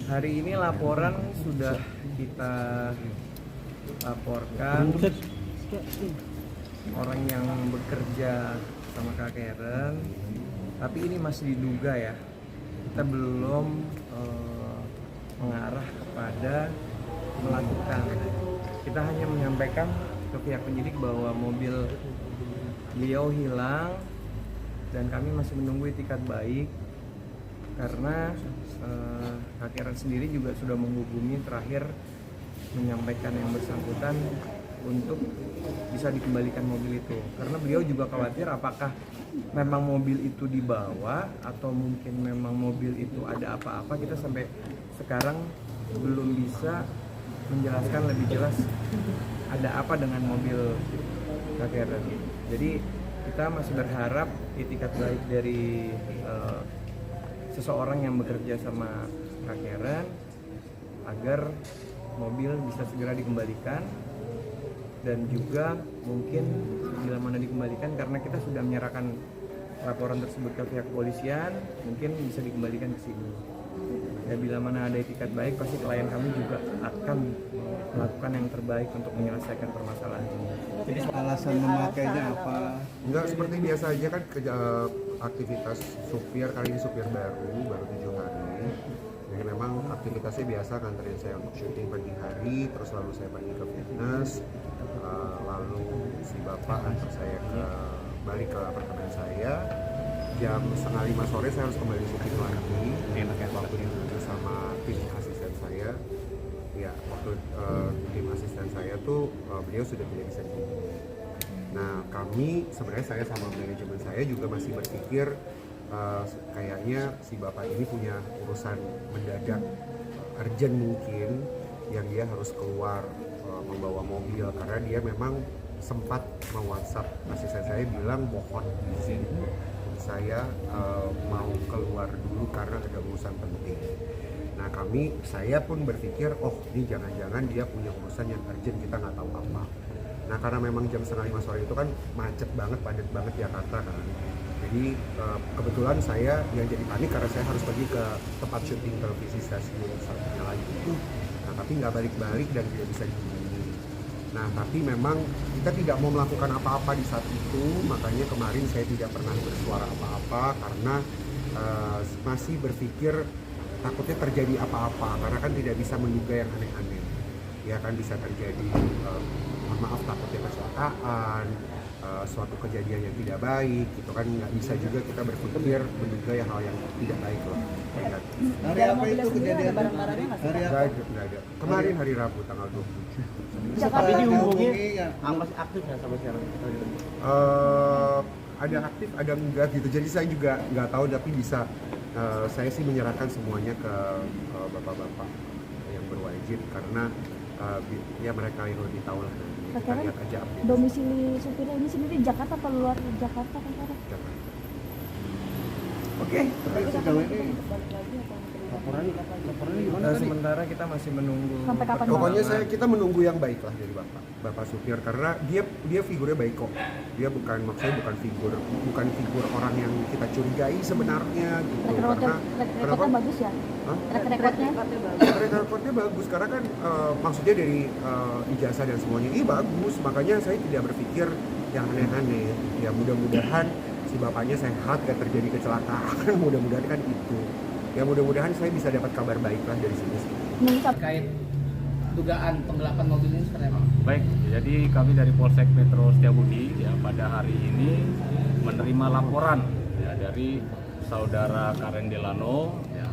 Hari ini laporan sudah kita laporkan orang yang bekerja sama Kak Karen, tapi ini masih diduga ya. Kita belum mengarah kepada melakukan. Kita hanya menyampaikan ke pihak penyidik bahwa mobil beliau hilang dan kami masih menunggu itikat baik karena Kak Karen sendiri juga sudah menghubungi terakhir menyampaikan yang bersangkutan untuk bisa dikembalikan mobil itu, karena beliau juga khawatir apakah memang mobil itu dibawa atau mungkin memang mobil itu ada apa-apa. Kita sampai sekarang belum bisa menjelaskan lebih jelas ada apa dengan mobil Kak Karen. Jadi kita masih berharap itikat baik dari seseorang yang bekerja sama Kak Karen agar mobil bisa segera dikembalikan, dan juga mungkin bila mana dikembalikan, karena kita sudah menyerahkan laporan tersebut ke pihak kepolisian, mungkin bisa dikembalikan ke sini. Ya, bila mana ada itikat baik, pasti klien kami juga akan melakukan yang terbaik untuk menyelesaikan permasalahan ini. Jadi alasan memakainya apa? Enggak, seperti biasa aja kan aktivitas supir, kali ini supir baru 7 hari. Jadi memang aktivitasnya biasa, nganterin saya untuk syuting pagi hari, terus lalu saya pergi ke fitness, lalu si bapak antar saya balik ke apartemen saya. Jam 4:30 sore saya harus kembali syuting lagi. Waktu itu sama tim asisten saya. Ya, waktu tim asisten saya tuh beliau sudah tidak bisa dihubungi. Nah, kami sebenarnya, saya sama manajemen saya juga masih berpikir kayaknya si bapak ini punya urusan mendadak, urgent mungkin, yang dia harus keluar membawa mobil, karena dia memang sempat me-WhatsApp asisten saya bilang mohon izin saya mau keluar dulu karena ada urusan penting. Nah, saya pun berpikir, oh ini jangan-jangan dia punya urusan yang urgent, kita nggak tahu apa. Nah, karena memang jam 4:30 sore itu kan macet banget, padat banget Jakarta kan. Jadi kebetulan saya yang jadi panik karena saya harus pergi ke tempat syuting televisi stasiun satunya lagi. Nah, tapi nggak balik-balik dan tidak bisa dihubungi. Nah, tapi memang kita tidak mau melakukan apa-apa di saat itu, makanya kemarin saya tidak pernah bersuara apa-apa karena masih berpikir takutnya terjadi apa-apa, karena kan tidak bisa menduga yang aneh-aneh. Ya kan, bisa terjadi maaf takutnya kecelakaan, suatu kejadian yang tidak baik gitu kan, nggak bisa juga kita berpikir menduga ya hal yang tidak baik loh. Hari apa itu kejadian? Hari apa? Nggak ada. Kemarin hari Rabu tanggal 27. Tapi dihubungi masih aktif ya sampai sekarang? Ada aktif, ada enggak gitu. Jadi saya juga nggak tahu, tapi bisa saya sih menyerahkan semuanya ke bapak-bapak yang berwajib, karena ya mereka yang lebih tahu lah. Kita lihat aja update. Domisili supirnya ini sendiri Jakarta atau luar Jakarta kan? Jakarta. Oke. Tapi sejauh ini Balik lagi atau laporannya gimana tadi? Sementara kita masih menunggu. Sampai kapan? Pokoknya kita menunggu yang baik lah dari bapak supir, karena dia figurnya baik kok. Dia bukan figur orang yang kita curigai sebenarnya gitu. Rekordnya bagus ya? Rekordnya bagus karena kan maksudnya dari ijazah dan semuanya bagus, makanya saya tidak berpikir yang aneh-aneh. Ya mudah-mudahan si bapaknya sehat, gak terjadi kecelakaan, mudah-mudahan kan itu. Ya mudah-mudahan saya bisa dapat kabar baik lah dari sini sih. Terkait dugaan penggelapan mobil ini seperti apa? Baik, jadi kami dari Polsek Metro Setiabudi ya pada hari ini menerima laporan ya dari saudara Karen Delano ya,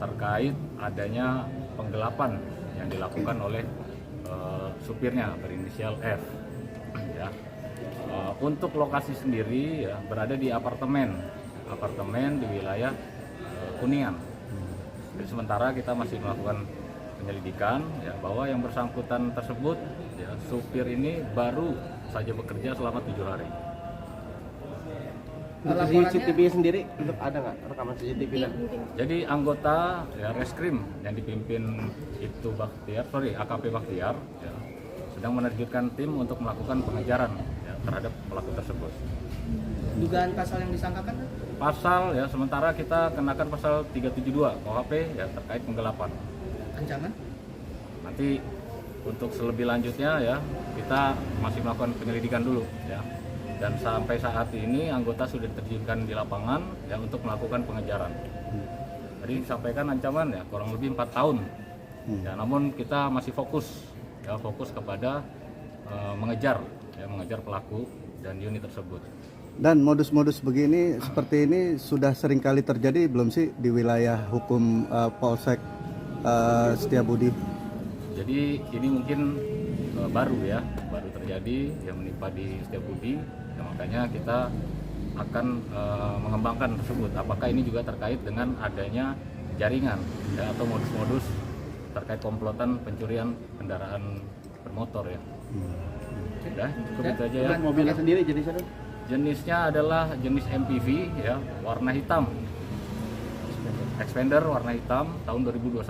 terkait adanya penggelapan yang dilakukan oleh supirnya berinisial F. Ya. Untuk lokasi sendiri ya, berada di apartemen di wilayah Kuningan. Jadi sementara kita masih melakukan penyelidikan ya, bahwa yang bersangkutan tersebut ya, supir ini baru saja bekerja selama 7 hari. CCTV sendiri ada nggak rekaman CCTV? Jadi anggota ya, reskrim yang dipimpin AKP Baktiar ya, sedang menerjunkan tim untuk melakukan pengejaran ya, terhadap pelaku tersebut. Dugaan pasal yang disangkakan? Pasal ya sementara kita kenakan pasal 372 KUHP ya terkait penggelapan. Ancaman? Nanti untuk selebih lanjutnya ya kita masih melakukan penyelidikan dulu ya. Dan sampai saat ini anggota sudah diterjunkan di lapangan ya untuk melakukan pengejaran. Tadi disampaikan ancaman ya kurang lebih 4 tahun. Ya, namun kita masih fokus kepada mengejar pelaku dan unit tersebut. Dan modus-modus begini seperti ini sudah sering kali terjadi belum sih di wilayah hukum Polsek Setiabudi? Jadi ini mungkin baru terjadi yang menimpa di Setiabudi. Ya, makanya kita akan mengembangkan tersebut. Apakah ini juga terkait dengan adanya jaringan ya, atau modus-modus terkait komplotan pencurian kendaraan bermotor ya. Sudah cukup itu aja ya. Mobilnya sendiri jenisnya? Jenisnya adalah jenis MPV ya, warna hitam. Expander warna hitam tahun 2021.